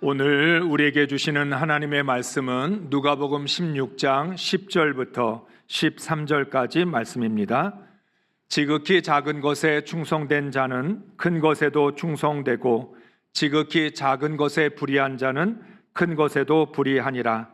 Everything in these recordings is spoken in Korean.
오늘 우리에게 주시는 하나님의 말씀은 누가복음 16장 10절부터 13절까지 말씀입니다. 지극히 작은 것에 충성된 자는 큰 것에도 충성되고 지극히 작은 것에 불의한 자는 큰 것에도 불의하니라.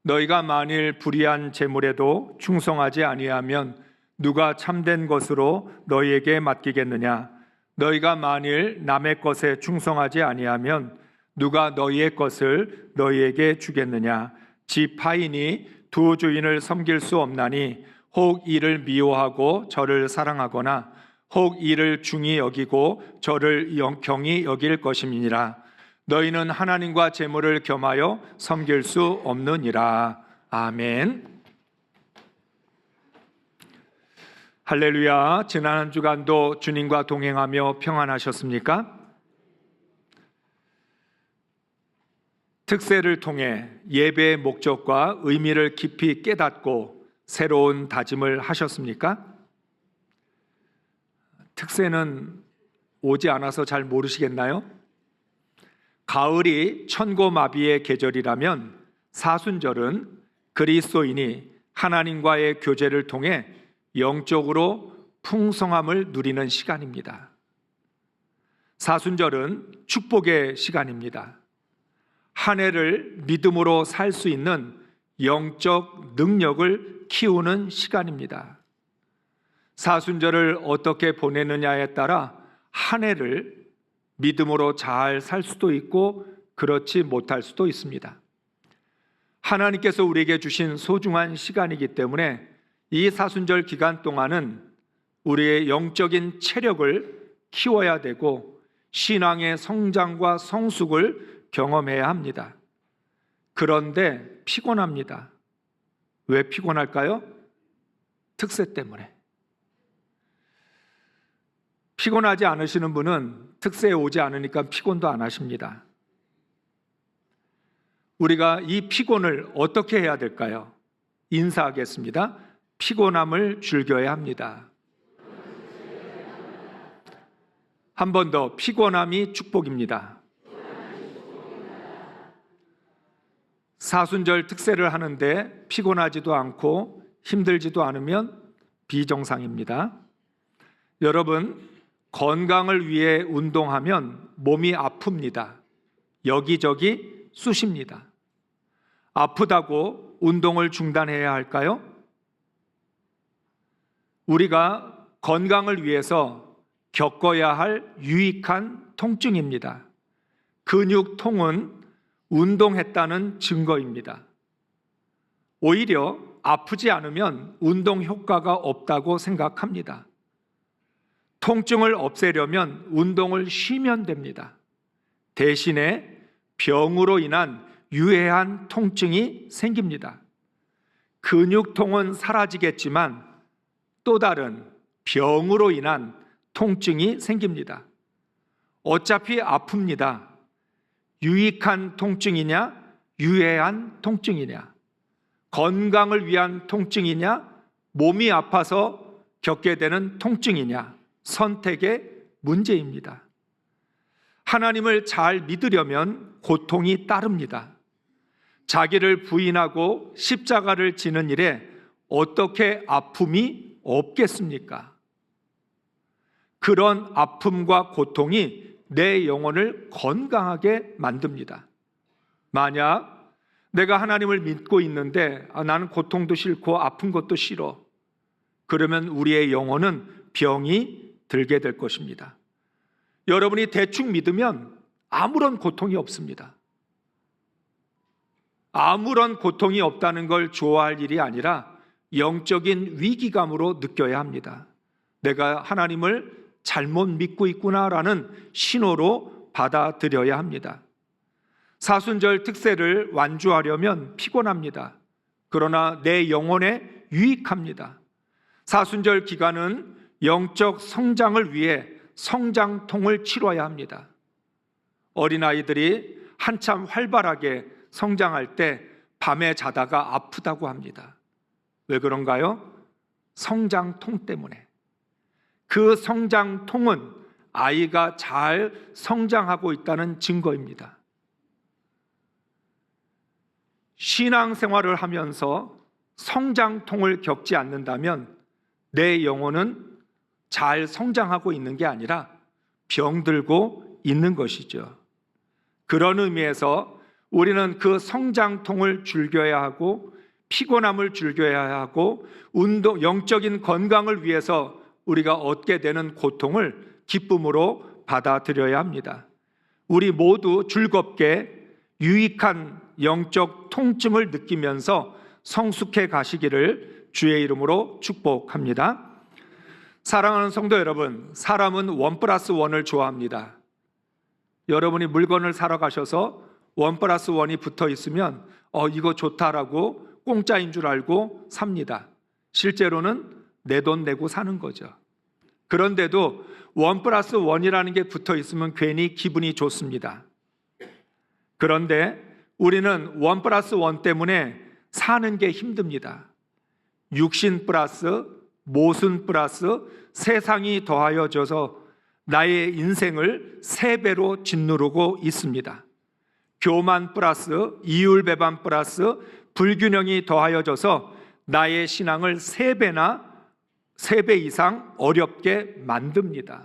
너희가 만일 불의한 재물에도 충성하지 아니하면 누가 참된 것으로 너희에게 맡기겠느냐? 너희가 만일 남의 것에 충성하지 아니하면 누가 너희의 것을 너희에게 주겠느냐? 집 하인이 두 주인을 섬길 수 없나니 혹 이를 미워하고 저를 사랑하거나 혹 이를 중히 여기고 저를 경히 여길 것임이니라. 너희는 하나님과 재물을 겸하여 섬길 수 없느니라. 아멘. 할렐루야. 지난 한 주간도 주님과 동행하며 평안하셨습니까? 특세를 통해 예배의 목적과 의미를 깊이 깨닫고 새로운 다짐을 하셨습니까? 특세는 오지 않아서 잘 모르시겠나요? 가을이 천고마비의 계절이라면 사순절은 그리스도인이 하나님과의 교제를 통해 영적으로 풍성함을 누리는 시간입니다. 사순절은 축복의 시간입니다. 한 해를 믿음으로 살 수 있는 영적 능력을 키우는 시간입니다. 사순절을 어떻게 보내느냐에 따라 한 해를 믿음으로 잘 살 수도 있고 그렇지 못할 수도 있습니다. 하나님께서 우리에게 주신 소중한 시간이기 때문에 이 사순절 기간 동안은 우리의 영적인 체력을 키워야 되고 신앙의 성장과 성숙을 경험해야 합니다. 그런데 피곤합니다. 왜 피곤할까요? 특세 때문에. 피곤하지 않으시는 분은 특세에 오지 않으니까 피곤도 안 하십니다. 우리가 이 피곤을 어떻게 해야 될까요? 인사하겠습니다. 피곤함을 즐겨야 합니다. 한 번 더, 피곤함이 축복입니다. 사순절 특세를 하는데 피곤하지도 않고 힘들지도 않으면 비정상입니다. 여러분, 건강을 위해 운동하면 몸이 아픕니다. 여기저기 쑤십니다. 아프다고 운동을 중단해야 할까요? 우리가 건강을 위해서 겪어야 할 유익한 통증입니다. 근육통은 운동했다는 증거입니다. 오히려 아프지 않으면 운동 효과가 없다고 생각합니다. 통증을 없애려면 운동을 쉬면 됩니다. 대신에 병으로 인한 유해한 통증이 생깁니다. 근육통은 사라지겠지만 또 다른 병으로 인한 통증이 생깁니다. 어차피 아픕니다. 유익한 통증이냐, 유해한 통증이냐, 건강을 위한 통증이냐, 몸이 아파서 겪게 되는 통증이냐, 선택의 문제입니다. 하나님을 잘 믿으려면 고통이 따릅니다. 자기를 부인하고 십자가를 지는 일에 어떻게 아픔이 없겠습니까? 그런 아픔과 고통이 내 영혼을 건강하게 만듭니다. 만약 내가 하나님을 믿고 있는데 나는 고통도 싫고 아픈 것도 싫어, 그러면 우리의 영혼은 병이 들게 될 것입니다. 여러분이 대충 믿으면 아무런 고통이 없습니다. 아무런 고통이 없다는 걸 좋아할 일이 아니라 영적인 위기감으로 느껴야 합니다. 내가 하나님을 잘못 믿고 있구나라는 신호로 받아들여야 합니다. 사순절 특세를 완주하려면 피곤합니다. 그러나 내 영혼에 유익합니다. 사순절 기간은 영적 성장을 위해 성장통을 치러야 합니다. 어린아이들이 한참 활발하게 성장할 때 밤에 자다가 아프다고 합니다. 왜 그런가요? 성장통 때문에. 그 성장통은 아이가 잘 성장하고 있다는 증거입니다. 신앙생활을 하면서 성장통을 겪지 않는다면 내 영혼은 잘 성장하고 있는 게 아니라 병들고 있는 것이죠. 그런 의미에서 우리는 그 성장통을 즐겨야 하고 피곤함을 즐겨야 하고 영적인 건강을 위해서 우리가 얻게 되는 고통을 기쁨으로 받아들여야 합니다. 우리 모두 즐겁게 유익한 영적 통증을 느끼면서 성숙해 가시기를 주의 이름으로 축복합니다. 사랑하는 성도 여러분, 사람은 1+1을 좋아합니다. 여러분이 물건을 사러 가셔서 1+1이 붙어 있으면 이거 좋다라고 공짜인 줄 알고 삽니다. 실제로는 내 돈 내고 사는 거죠. 그런데도 1+1이라는 게 붙어 있으면 괜히 기분이 좋습니다. 그런데 우리는 1+1 때문에 사는 게 힘듭니다. 육신 플러스 모순 플러스 세상이 더하여져서 나의 인생을 3배로 짓누르고 있습니다. 교만 플러스 이율배반 플러스 불균형이 더하여져서 나의 신앙을 3배 이상 어렵게 만듭니다.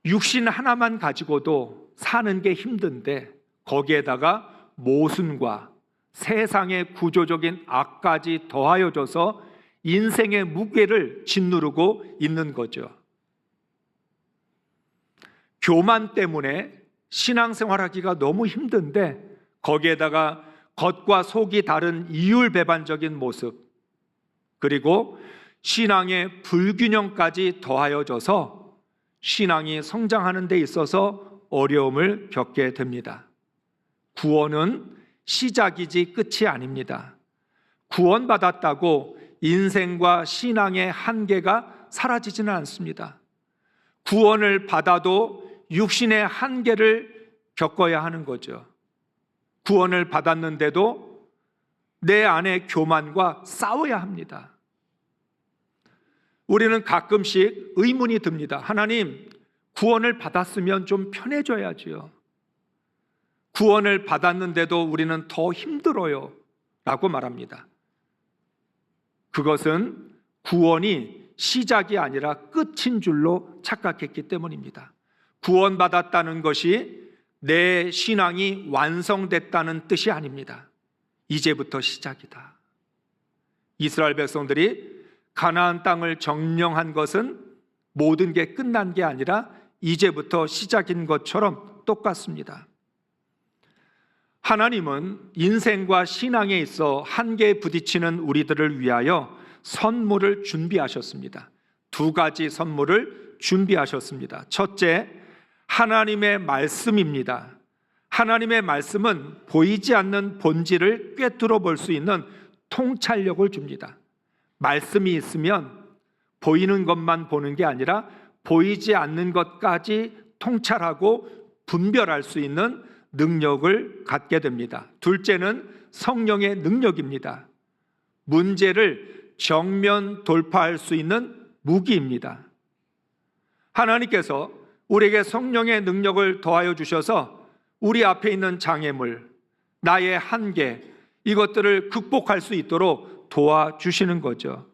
육신 하나만 가지고도 사는 게 힘든데 거기에다가 모순과 세상의 구조적인 악까지 더하여져서 인생의 무게를 짓누르고 있는 거죠. 교만 때문에 신앙생활하기가 너무 힘든데 거기에다가 겉과 속이 다른 이율배반적인 모습, 그리고 신앙의 불균형까지 더하여져서 신앙이 성장하는 데 있어서 어려움을 겪게 됩니다. 구원은 시작이지 끝이 아닙니다. 구원받았다고 인생과 신앙의 한계가 사라지지는 않습니다. 구원을 받아도 육신의 한계를 겪어야 하는 거죠. 구원을 받았는데도 내 안의 교만과 싸워야 합니다. 우리는 가끔씩 의문이 듭니다. 하나님, 구원을 받았으면 좀 편해져야지요. 구원을 받았는데도 우리는 더 힘들어요 라고 말합니다. 그것은 구원이 시작이 아니라 끝인 줄로 착각했기 때문입니다. 구원받았다는 것이 내 신앙이 완성됐다는 뜻이 아닙니다. 이제부터 시작이다. 이스라엘 백성들이 가나안 땅을 정령한 것은 모든 게 끝난 게 아니라 이제부터 시작인 것처럼 똑같습니다. 하나님은 인생과 신앙에 있어 한계에 부딪히는 우리들을 위하여 선물을 준비하셨습니다. 2가지 선물을 준비하셨습니다. 첫째, 하나님의 말씀입니다. 하나님의 말씀은 보이지 않는 본질을 꿰뚫어 볼 수 있는 통찰력을 줍니다. 말씀이 있으면 보이는 것만 보는 게 아니라 보이지 않는 것까지 통찰하고 분별할 수 있는 능력을 갖게 됩니다. 둘째는 성령의 능력입니다. 문제를 정면 돌파할 수 있는 무기입니다. 하나님께서 우리에게 성령의 능력을 더하여 주셔서 우리 앞에 있는 장애물, 나의 한계, 이것들을 극복할 수 있도록 도와주시는 거죠.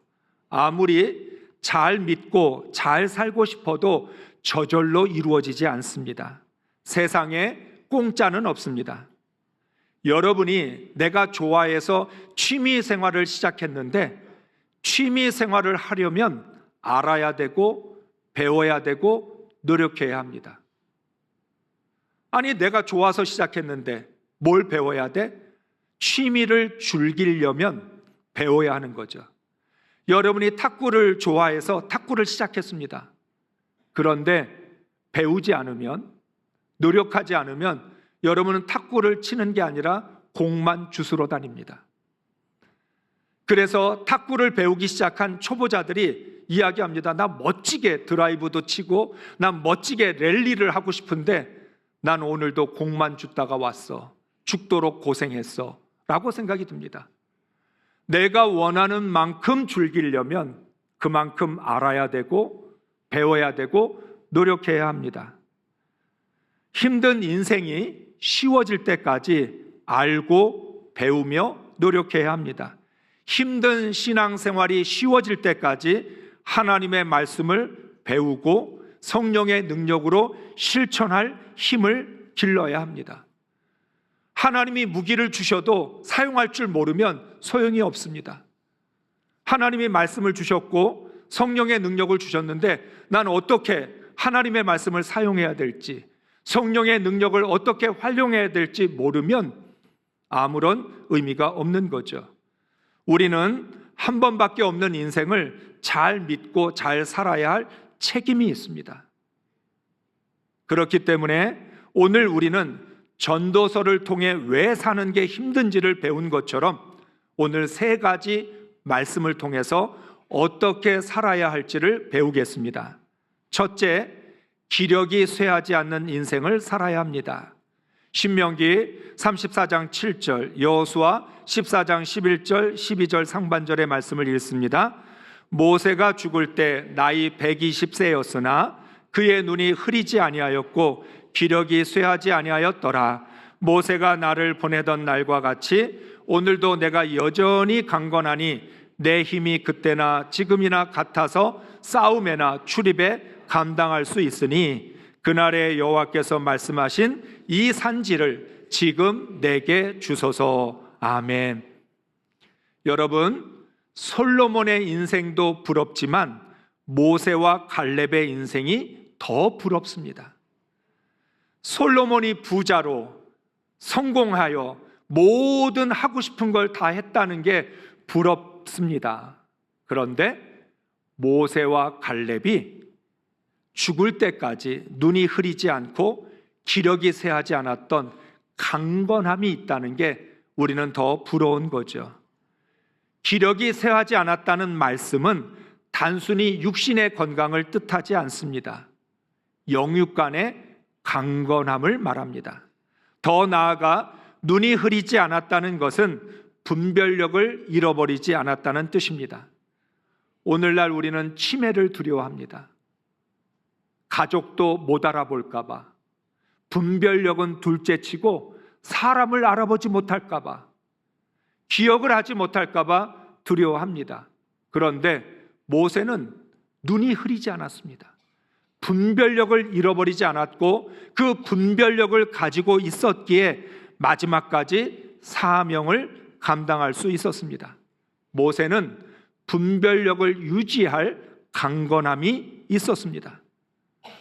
아무리 잘 믿고 잘 살고 싶어도 저절로 이루어지지 않습니다. 세상에 공짜는 없습니다. 여러분이 내가 좋아해서 취미 생활을 시작했는데 취미 생활을 하려면 알아야 되고 배워야 되고 노력해야 합니다. 아니, 내가 좋아서 시작했는데 뭘 배워야 돼? 취미를 즐기려면 배워야 하는 거죠. 여러분이 탁구를 좋아해서 탁구를 시작했습니다. 그런데 배우지 않으면, 노력하지 않으면 여러분은 탁구를 치는 게 아니라 공만 주스러 다닙니다. 그래서 탁구를 배우기 시작한 초보자들이 이야기합니다. 나 멋지게 드라이브도 치고 나 멋지게 랠리를 하고 싶은데 난 오늘도 공만 줍다가 왔어. 죽도록 고생했어 라고 생각이 듭니다. 내가 원하는 만큼 즐기려면 그만큼 알아야 되고 배워야 되고 노력해야 합니다. 힘든 인생이 쉬워질 때까지 알고 배우며 노력해야 합니다. 힘든 신앙생활이 쉬워질 때까지 하나님의 말씀을 배우고 성령의 능력으로 실천할 힘을 길러야 합니다. 하나님이 무기를 주셔도 사용할 줄 모르면 소용이 없습니다. 하나님이 말씀을 주셨고 성령의 능력을 주셨는데 난 어떻게 하나님의 말씀을 사용해야 될지, 성령의 능력을 어떻게 활용해야 될지 모르면 아무런 의미가 없는 거죠. 우리는 한 번밖에 없는 인생을 잘 믿고 잘 살아야 할 책임이 있습니다. 그렇기 때문에 오늘 우리는 전도서를 통해 왜 사는 게 힘든지를 배운 것처럼 오늘 3가지 말씀을 통해서 어떻게 살아야 할지를 배우겠습니다. 첫째, 기력이 쇠하지 않는 인생을 살아야 합니다. 신명기 34장 7절, 여호수아 14장 11절, 12절 상반절의 말씀을 읽습니다. 모세가 죽을 때 나이 120세였으나 그의 눈이 흐리지 아니하였고 기력이 쇠하지 아니하였더라. 모세가 나를 보내던 날과 같이 오늘도 내가 여전히 강건하니 내 힘이 그때나 지금이나 같아서 싸움에나 출입에 감당할 수 있으니 그날에 여호와께서 말씀하신 이 산지를 지금 내게 주소서. 아멘. 여러분, 솔로몬의 인생도 부럽지만 모세와 갈렙의 인생이 더 부럽습니다. 솔로몬이 부자로 성공하여 모든 하고 싶은 걸 다 했다는 게 부럽습니다. 그런데 모세와 갈렙이 죽을 때까지 눈이 흐리지 않고 기력이 쇠하지 않았던 강건함이 있다는 게 우리는 더 부러운 거죠. 기력이 쇠하지 않았다는 말씀은 단순히 육신의 건강을 뜻하지 않습니다. 영육간의 강건함을 말합니다. 더 나아가 눈이 흐리지 않았다는 것은 분별력을 잃어버리지 않았다는 뜻입니다. 오늘날 우리는 치매를 두려워합니다. 가족도 못 알아볼까 봐, 분별력은 둘째치고 사람을 알아보지 못할까 봐, 기억을 하지 못할까 봐 두려워합니다. 그런데 모세는 눈이 흐리지 않았습니다. 분별력을 잃어버리지 않았고 그 분별력을 가지고 있었기에 마지막까지 사명을 감당할 수 있었습니다. 모세는 분별력을 유지할 강건함이 있었습니다.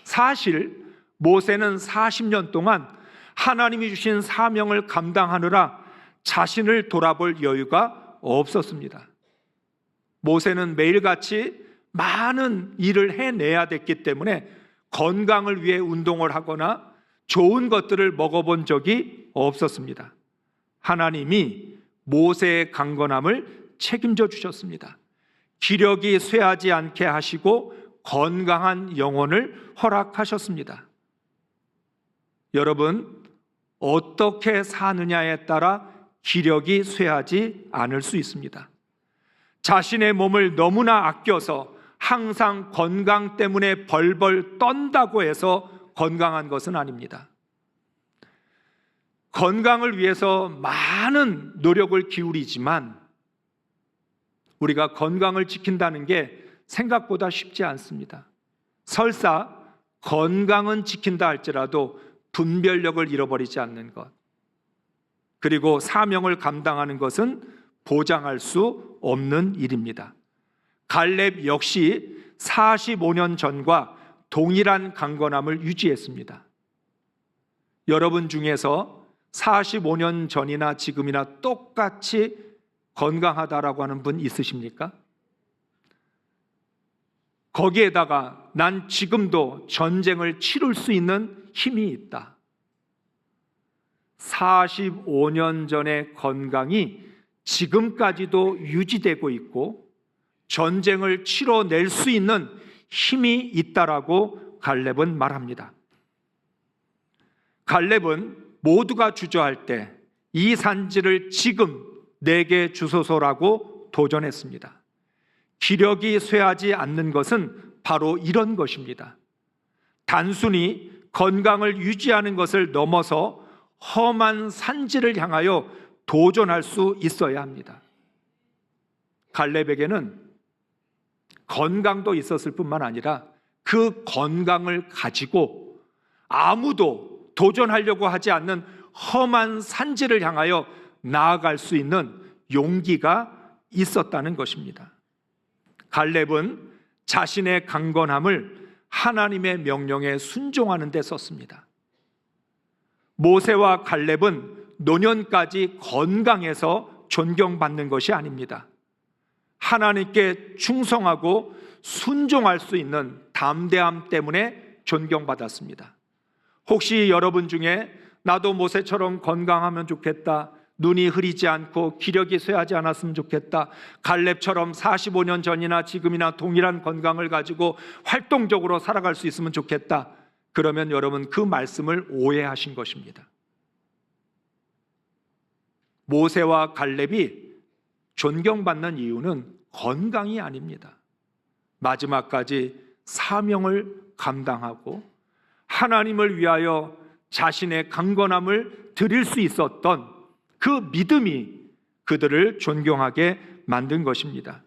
사실 모세는 40년 동안 하나님이 주신 사명을 감당하느라 자신을 돌아볼 여유가 없었습니다. 모세는 매일같이 많은 일을 해내야 됐기 때문에 건강을 위해 운동을 하거나 좋은 것들을 먹어본 적이 없었습니다. 하나님이 모세의 강건함을 책임져 주셨습니다. 기력이 쇠하지 않게 하시고 건강한 영혼을 허락하셨습니다. 여러분, 어떻게 사느냐에 따라 기력이 쇠하지 않을 수 있습니다. 자신의 몸을 너무나 아껴서 항상 건강 때문에 벌벌 떤다고 해서 건강한 것은 아닙니다. 건강을 위해서 많은 노력을 기울이지만 우리가 건강을 지킨다는 게 생각보다 쉽지 않습니다. 설사 건강은 지킨다 할지라도 분별력을 잃어버리지 않는 것, 그리고 사명을 감당하는 것은 보장할 수 없는 일입니다. 갈렙 역시 45년 전과 동일한 강건함을 유지했습니다. 여러분 중에서 45년 전이나 지금이나 똑같이 건강하다라고 하는 분 있으십니까? 거기에다가 난 지금도 전쟁을 치룰 수 있는 힘이 있다. 45년 전의 건강이 지금까지도 유지되고 있고 전쟁을 치러낼 수 있는 힘이 있다라고 갈렙은 말합니다. 갈렙은 모두가 주저할 때 이 산지를 지금 내게 주소서라고 도전했습니다. 기력이 쇠하지 않는 것은 바로 이런 것입니다. 단순히 건강을 유지하는 것을 넘어서 험한 산지를 향하여 도전할 수 있어야 합니다. 갈렙에게는 건강도 있었을 뿐만 아니라 그 건강을 가지고 아무도 도전하려고 하지 않는 험한 산지를 향하여 나아갈 수 있는 용기가 있었다는 것입니다. 갈렙은 자신의 강건함을 하나님의 명령에 순종하는 데 썼습니다. 모세와 갈렙은 노년까지 건강해서 존경받는 것이 아닙니다. 하나님께 충성하고 순종할 수 있는 담대함 때문에 존경받았습니다. 혹시 여러분 중에 나도 모세처럼 건강하면 좋겠다, 눈이 흐리지 않고 기력이 쇠하지 않았으면 좋겠다, 갈렙처럼 45년 전이나 지금이나 동일한 건강을 가지고 활동적으로 살아갈 수 있으면 좋겠다, 그러면 여러분 그 말씀을 오해하신 것입니다. 모세와 갈렙이 존경받는 이유는 건강이 아닙니다. 마지막까지 사명을 감당하고 하나님을 위하여 자신의 강건함을 드릴 수 있었던 그 믿음이 그들을 존경하게 만든 것입니다.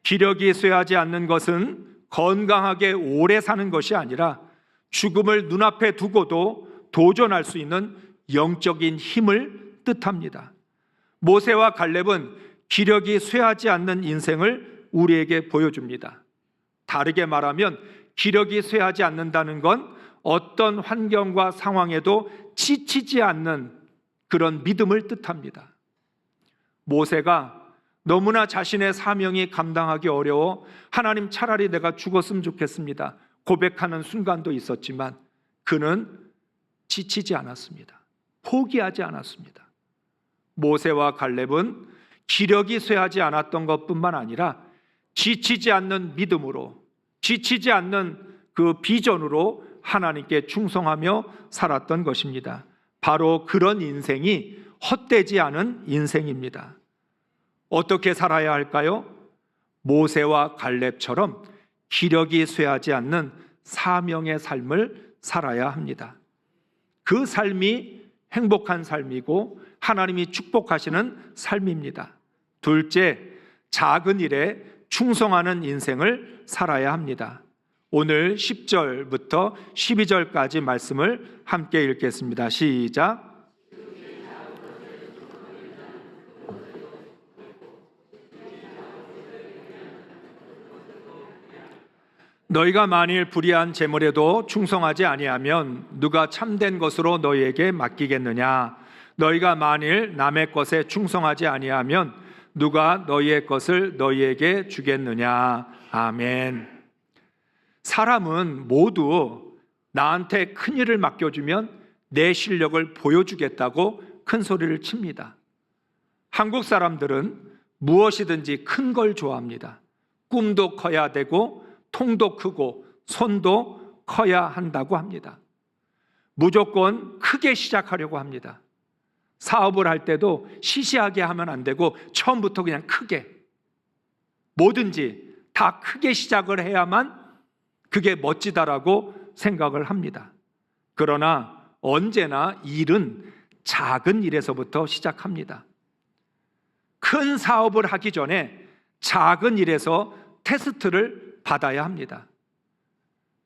기력이 쇠하지 않는 것은 건강하게 오래 사는 것이 아니라 죽음을 눈앞에 두고도 도전할 수 있는 영적인 힘을 뜻합니다. 모세와 갈렙은 기력이 쇠하지 않는 인생을 우리에게 보여줍니다. 다르게 말하면 기력이 쇠하지 않는다는 건 어떤 환경과 상황에도 지치지 않는 그런 믿음을 뜻합니다. 모세가 너무나 자신의 사명이 감당하기 어려워 하나님 차라리 내가 죽었으면 좋겠습니다 고백하는 순간도 있었지만 그는 지치지 않았습니다. 포기하지 않았습니다. 모세와 갈렙은 기력이 쇠하지 않았던 것뿐만 아니라 지치지 않는 믿음으로, 지치지 않는 그 비전으로 하나님께 충성하며 살았던 것입니다. 바로 그런 인생이 헛되지 않은 인생입니다. 어떻게 살아야 할까요? 모세와 갈렙처럼 기력이 쇠하지 않는 사명의 삶을 살아야 합니다. 그 삶이 행복한 삶이고 하나님이 축복하시는 삶입니다. 둘째, 작은 일에 충성하는 인생을 살아야 합니다. 오늘 10절부터 12절까지 말씀을 함께 읽겠습니다. 시작. 너희가 만일 불의한 제물에도 충성하지 아니하면 누가 참된 것으로 너희에게 맡기겠느냐? 너희가 만일 남의 것에 충성하지 아니하면 누가 너희의 것을 너희에게 주겠느냐? 아멘. 사람은 모두 나한테 큰 일을 맡겨주면 내 실력을 보여주겠다고 큰 소리를 칩니다. 한국 사람들은 무엇이든지 큰 걸 좋아합니다. 꿈도 커야 되고 통도 크고 손도 커야 한다고 합니다. 무조건 크게 시작하려고 합니다. 사업을 할 때도 시시하게 하면 안 되고 처음부터 그냥 크게, 뭐든지 다 크게 시작을 해야만 그게 멋지다라고 생각을 합니다. 그러나 언제나 일은 작은 일에서부터 시작합니다. 큰 사업을 하기 전에 작은 일에서 테스트를 받아야 합니다.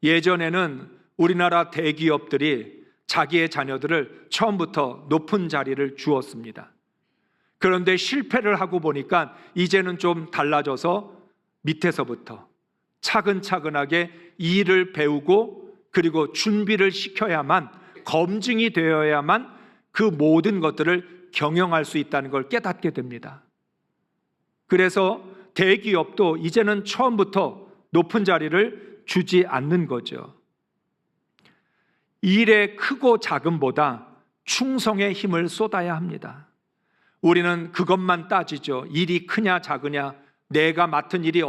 예전에는 우리나라 대기업들이 자기의 자녀들을 처음부터 높은 자리를 주었습니다. 그런데 실패를 하고 보니까 이제는 좀 달라져서 밑에서부터 차근차근하게 일을 배우고 그리고 준비를 시켜야만, 검증이 되어야만 그 모든 것들을 경영할 수 있다는 걸 깨닫게 됩니다. 그래서 대기업도 이제는 처음부터 높은 자리를 주지 않는 거죠. 일의 크고 작음보다 충성의 힘을 쏟아야 합니다. 우리는 그것만 따지죠. 일이 크냐 작으냐, 내가 맡은 일이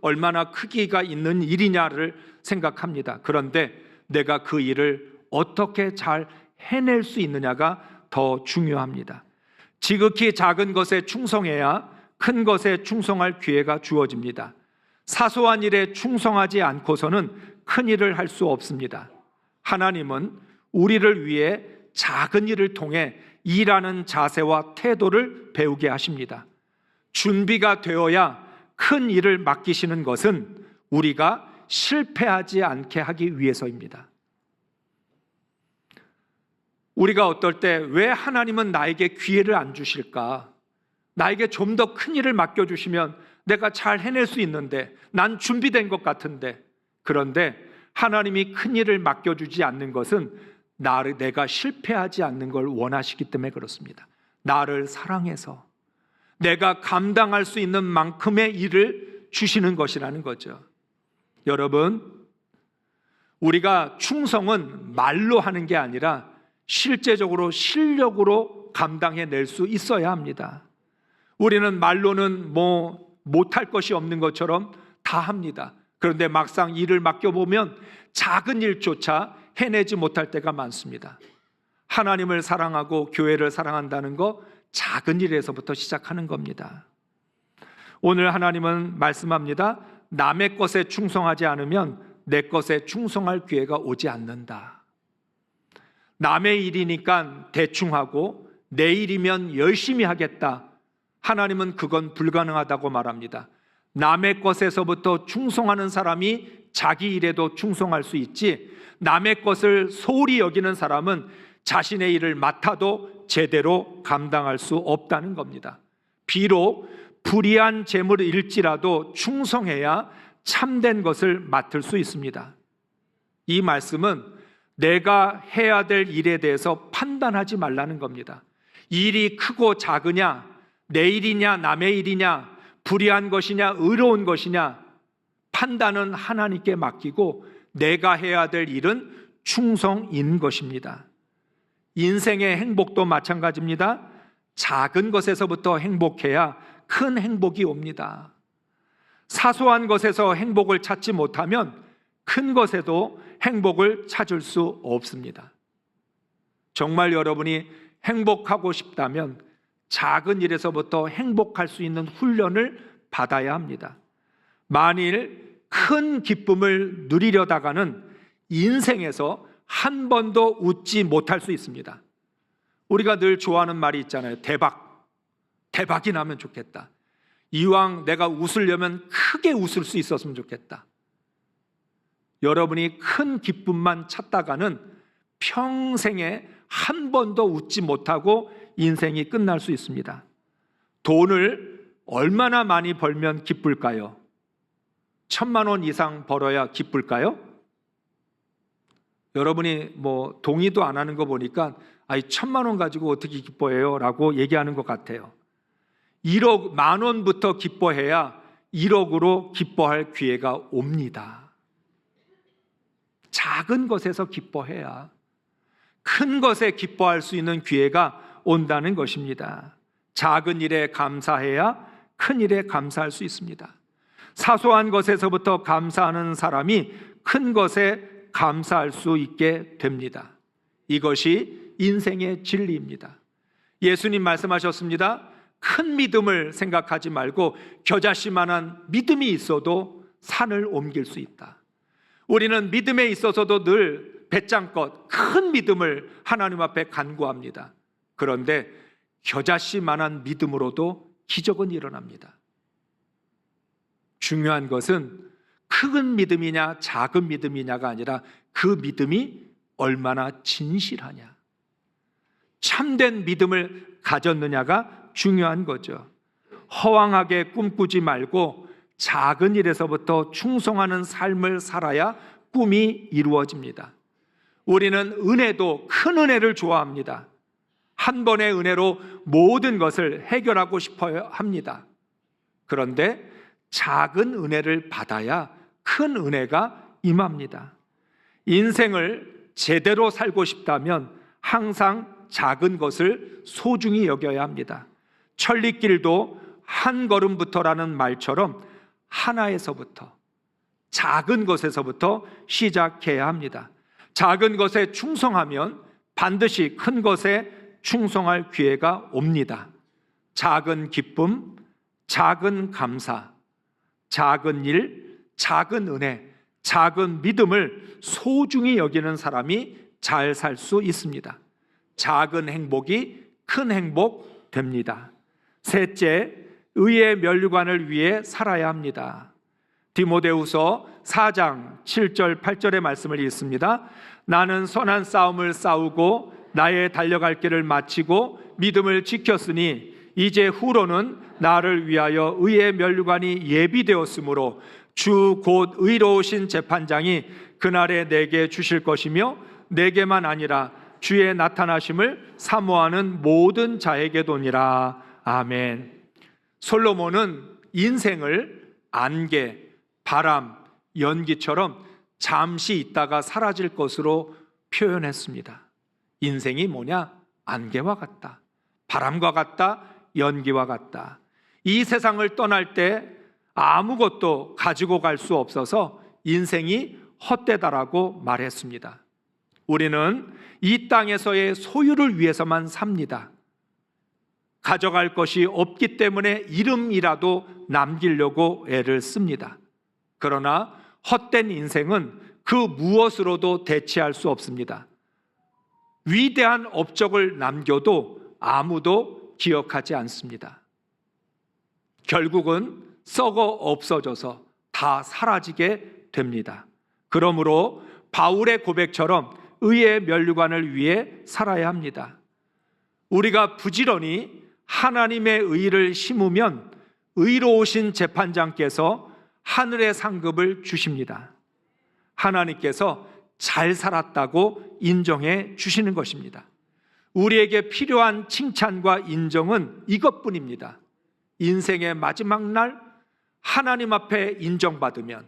얼마나 크기가 있는 일이냐를 생각합니다. 그런데 내가 그 일을 어떻게 잘 해낼 수 있느냐가 더 중요합니다. 지극히 작은 것에 충성해야 큰 것에 충성할 기회가 주어집니다. 사소한 일에 충성하지 않고서는 큰 일을 할 수 없습니다. 하나님은 우리를 위해 작은 일을 통해 일하는 자세와 태도를 배우게 하십니다. 준비가 되어야 큰 일을 맡기시는 것은 우리가 실패하지 않게 하기 위해서입니다. 우리가 어떨 때 왜 하나님은 나에게 기회를 안 주실까? 나에게 좀 더 큰 일을 맡겨주시면 내가 잘 해낼 수 있는데, 난 준비된 것 같은데. 그런데 하나님이 큰 일을 맡겨주지 않는 것은 내가 실패하지 않는 걸 원하시기 때문에 그렇습니다. 나를 사랑해서 내가 감당할 수 있는 만큼의 일을 주시는 것이라는 거죠. 여러분, 우리가 충성은 말로 하는 게 아니라 실제적으로 실력으로 감당해낼 수 있어야 합니다. 우리는 말로는 못할 것이 없는 것처럼 다 합니다. 그런데 막상 일을 맡겨보면 작은 일조차 해내지 못할 때가 많습니다. 하나님을 사랑하고 교회를 사랑한다는 거 작은 일에서부터 시작하는 겁니다. 오늘 하나님은 말씀합니다. 남의 것에 충성하지 않으면 내 것에 충성할 기회가 오지 않는다. 남의 일이니까 대충 하고 내 일이면 열심히 하겠다. 하나님은 그건 불가능하다고 말합니다. 남의 것에서부터 충성하는 사람이 자기 일에도 충성할 수 있지, 남의 것을 소홀히 여기는 사람은 자신의 일을 맡아도 제대로 감당할 수 없다는 겁니다. 비록 불의한 재물일지라도 충성해야 참된 것을 맡을 수 있습니다. 이 말씀은 내가 해야 될 일에 대해서 판단하지 말라는 겁니다. 일이 크고 작으냐, 내 일이냐 남의 일이냐, 불의한 것이냐 의로운 것이냐, 판단은 하나님께 맡기고 내가 해야 될 일은 충성인 것입니다. 인생의 행복도 마찬가지입니다. 작은 것에서부터 행복해야 큰 행복이 옵니다. 사소한 것에서 행복을 찾지 못하면 큰 것에도 행복을 찾을 수 없습니다. 정말 여러분이 행복하고 싶다면 작은 일에서부터 행복할 수 있는 훈련을 받아야 합니다. 만일 큰 기쁨을 누리려다가는 인생에서 한 번도 웃지 못할 수 있습니다. 우리가 늘 좋아하는 말이 있잖아요. 대박이 나면 좋겠다. 이왕 내가 웃으려면 크게 웃을 수 있었으면 좋겠다. 여러분이 큰 기쁨만 찾다가는 평생에 한 번도 웃지 못하고 인생이 끝날 수 있습니다. 돈을 얼마나 많이 벌면 기쁠까요? 1,000만 원 이상 벌어야 기쁠까요? 여러분이 동의도 안 하는 거 보니까 1,000만 원 가지고 어떻게 기뻐해요? 라고 얘기하는 것 같아요. 1억, 10,000원부터 기뻐해야 1억으로 기뻐할 기회가 옵니다. 작은 것에서 기뻐해야 큰 것에 기뻐할 수 있는 기회가 온다는 것입니다. 작은 일에 감사해야 큰 일에 감사할 수 있습니다. 사소한 것에서부터 감사하는 사람이 큰 것에 감사할 수 있게 됩니다. 이것이 인생의 진리입니다. 예수님 말씀하셨습니다. 큰 믿음을 생각하지 말고 겨자씨만한 믿음이 있어도 산을 옮길 수 있다. 우리는 믿음에 있어서도 늘 배짱껏 큰 믿음을 하나님 앞에 간구합니다. 그런데 겨자씨만한 믿음으로도 기적은 일어납니다. 중요한 것은 큰 믿음이냐 작은 믿음이냐가 아니라 그 믿음이 얼마나 진실하냐, 참된 믿음을 가졌느냐가 중요한 거죠. 허황하게 꿈꾸지 말고 작은 일에서부터 충성하는 삶을 살아야 꿈이 이루어집니다. 우리는 은혜도 큰 은혜를 좋아합니다. 한 번의 은혜로 모든 것을 해결하고 싶어 합니다. 그런데 작은 은혜를 받아야 큰 은혜가 임합니다. 인생을 제대로 살고 싶다면 항상 작은 것을 소중히 여겨야 합니다. 천리길도 한 걸음부터라는 말처럼 하나에서부터, 작은 것에서부터 시작해야 합니다. 작은 것에 충성하면 반드시 큰 것에 충성할 기회가 옵니다. 작은 기쁨, 작은 감사, 작은 일, 작은 은혜, 작은 믿음을 소중히 여기는 사람이 잘 살 수 있습니다. 작은 행복이 큰 행복 됩니다. 셋째, 의의 면류관을 위해 살아야 합니다. 디모데후서 4장 7절 8절의 말씀을 읽습니다. 나는 선한 싸움을 싸우고 나의 달려갈 길을 마치고 믿음을 지켰으니 이제 후로는 나를 위하여 의의 면류관이 예비되었으므로 주 곧 의로우신 재판장이 그날에 내게 주실 것이며 내게만 아니라 주의 나타나심을 사모하는 모든 자에게도니라. 아멘. 솔로몬은 인생을 안개, 바람, 연기처럼 잠시 있다가 사라질 것으로 표현했습니다. 인생이 뭐냐? 안개와 같다, 바람과 같다, 연기와 같다. 이 세상을 떠날 때 아무것도 가지고 갈 수 없어서 인생이 헛되다라고 말했습니다. 우리는 이 땅에서의 소유를 위해서만 삽니다. 가져갈 것이 없기 때문에 이름이라도 남기려고 애를 씁니다. 그러나 헛된 인생은 그 무엇으로도 대체할 수 없습니다. 위대한 업적을 남겨도 아무도 기억하지 않습니다. 결국은 썩어 없어져서 다 사라지게 됩니다. 그러므로 바울의 고백처럼 의의 면류관을 위해 살아야 합니다. 우리가 부지런히 하나님의 의를 심으면 의로우신 재판장께서 하늘의 상급을 주십니다. 하나님께서 잘 살았다고 인정해 주시는 것입니다. 우리에게 필요한 칭찬과 인정은 이것뿐입니다. 인생의 마지막 날 하나님 앞에 인정받으면,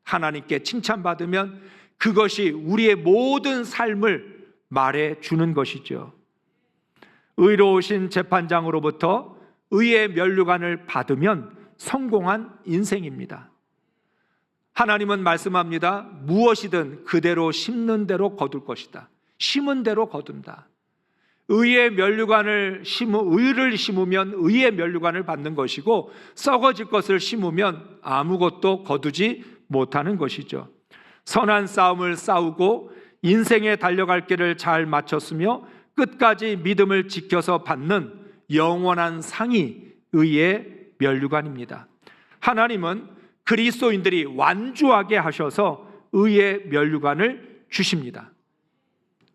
하나님께 칭찬받으면 그것이 우리의 모든 삶을 말해 주는 것이죠. 의로우신 재판장으로부터 의의 면류관을 받으면 성공한 인생입니다. 하나님은 말씀합니다. 무엇이든 그대로 심는 대로 거둘 것이다. 심은 대로 거둔다. 의의 면류관을 의를 심으면 의의 면류관을 받는 것이고, 썩어질 것을 심으면 아무것도 거두지 못하는 것이죠. 선한 싸움을 싸우고 인생에 달려갈 길을 잘 마쳤으며 끝까지 믿음을 지켜서 받는 영원한 상이 의의 면류관입니다. 하나님은 그리스도인들이 완주하게 하셔서 의의 면류관을 주십니다.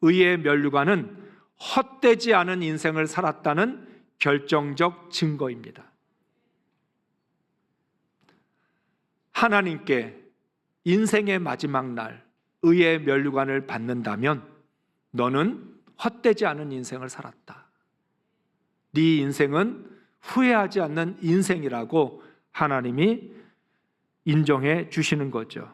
의의 면류관은 헛되지 않은 인생을 살았다는 결정적 증거입니다. 하나님께 인생의 마지막 날 의의 면류관을 받는다면 너는 헛되지 않은 인생을 살았다. 네 인생은 후회하지 않는 인생이라고 하나님이 인정해 주시는 거죠.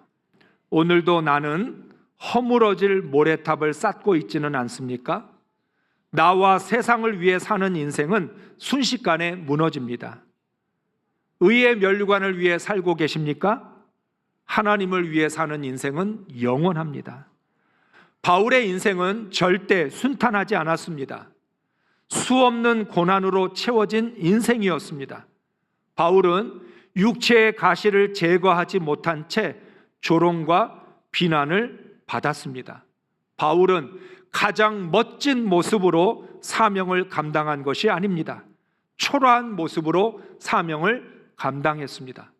오늘도 나는 허물어질 모래탑을 쌓고 있지는 않습니까? 나와 세상을 위해 사는 인생은 순식간에 무너집니다. 의의 면류관을 위해 살고 계십니까? 하나님을 위해 사는 인생은 영원합니다. 바울의 인생은 절대 순탄하지 않았습니다. 수없는 고난으로 채워진 인생이었습니다. 바울은 육체의 가시를 제거하지 못한 채 조롱과 비난을 받았습니다. 바울은 가장 멋진 모습으로 사명을 감당한 것이 아닙니다. 초라한 모습으로 사명을 감당했습니다.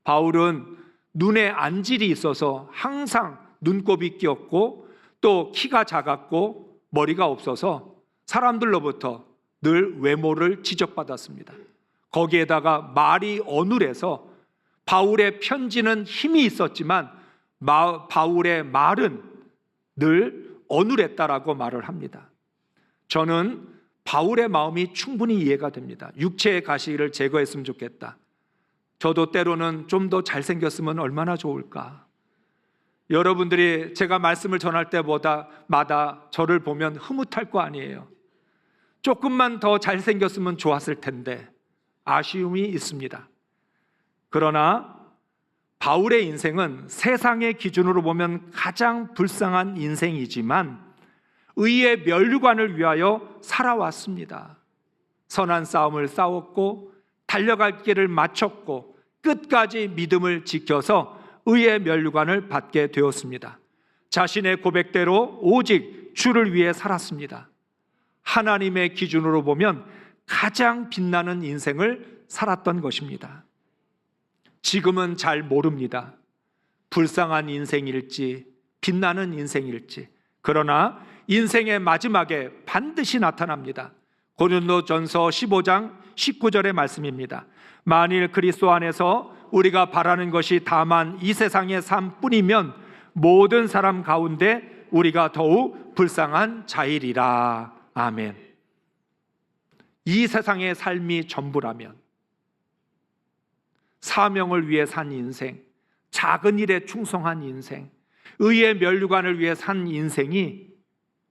바울은 눈에 안질이 있어서 항상 눈곱이 끼었고 또 키가 작았고 머리가 없어서 사람들로부터 늘 외모를 지적받았습니다. 거기에다가 말이 어눌해서 바울의 편지는 힘이 있었지만 바울의 말은 늘 어눌했다라고 말을 합니다. 저는 바울의 마음이 충분히 이해가 됩니다. 육체의 가시를 제거했으면 좋겠다. 저도 때로는 좀 더 잘생겼으면 얼마나 좋을까. 여러분들이 제가 말씀을 전할 때마다 저를 보면 흐뭇할 거 아니에요. 조금만 더 잘생겼으면 좋았을 텐데 아쉬움이 있습니다. 그러나 바울의 인생은 세상의 기준으로 보면 가장 불쌍한 인생이지만 의의 면류관을 위하여 살아왔습니다. 선한 싸움을 싸웠고 달려갈 길을 마쳤고 끝까지 믿음을 지켜서 의의 면류관을 받게 되었습니다. 자신의 고백대로 오직 주를 위해 살았습니다. 하나님의 기준으로 보면 가장 빛나는 인생을 살았던 것입니다. 지금은 잘 모릅니다. 불쌍한 인생일지 빛나는 인생일지. 그러나 인생의 마지막에 반드시 나타납니다. 고린도전서 15장 19절의 말씀입니다. 만일 그리스도 안에서 우리가 바라는 것이 다만 이 세상의 삶뿐이면 모든 사람 가운데 우리가 더욱 불쌍한 자이리라. 아멘. 이 세상의 삶이 전부라면, 사명을 위해 산 인생, 작은 일에 충성한 인생, 의의 면류관을 위해 산 인생이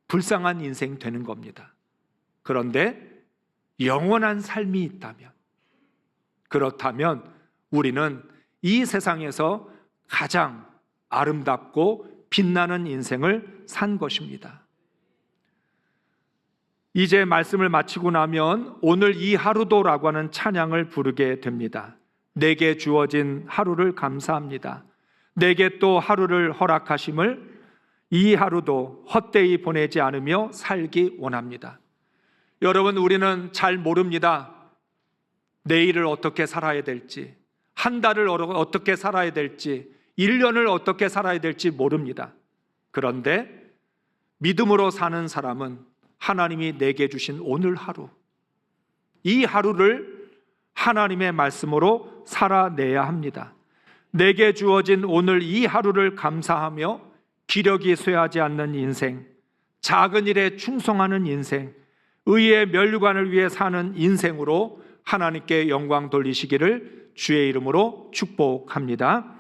불쌍한 인생 되는 겁니다. 그런데 영원한 삶이 있다면, 그렇다면 우리는 이 세상에서 가장 아름답고 빛나는 인생을 산 것입니다. 이제 말씀을 마치고 나면 오늘 이 하루도라고 하는 찬양을 부르게 됩니다. 내게 주어진 하루를 감사합니다. 내게 또 하루를 허락하심을 이 하루도 헛되이 보내지 않으며 살기 원합니다. 여러분, 우리는 잘 모릅니다. 내일을 어떻게 살아야 될지, 한 달을 어떻게 살아야 될지, 1년을 어떻게 살아야 될지 모릅니다. 그런데 믿음으로 사는 사람은 하나님이 내게 주신 오늘 하루, 이 하루를 하나님의 말씀으로 살아내야 합니다. 내게 주어진 오늘 이 하루를 감사하며 기력이 쇠하지 않는 인생, 작은 일에 충성하는 인생, 의의 면류관을 위해 사는 인생으로 하나님께 영광 돌리시기를 주의 이름으로 축복합니다.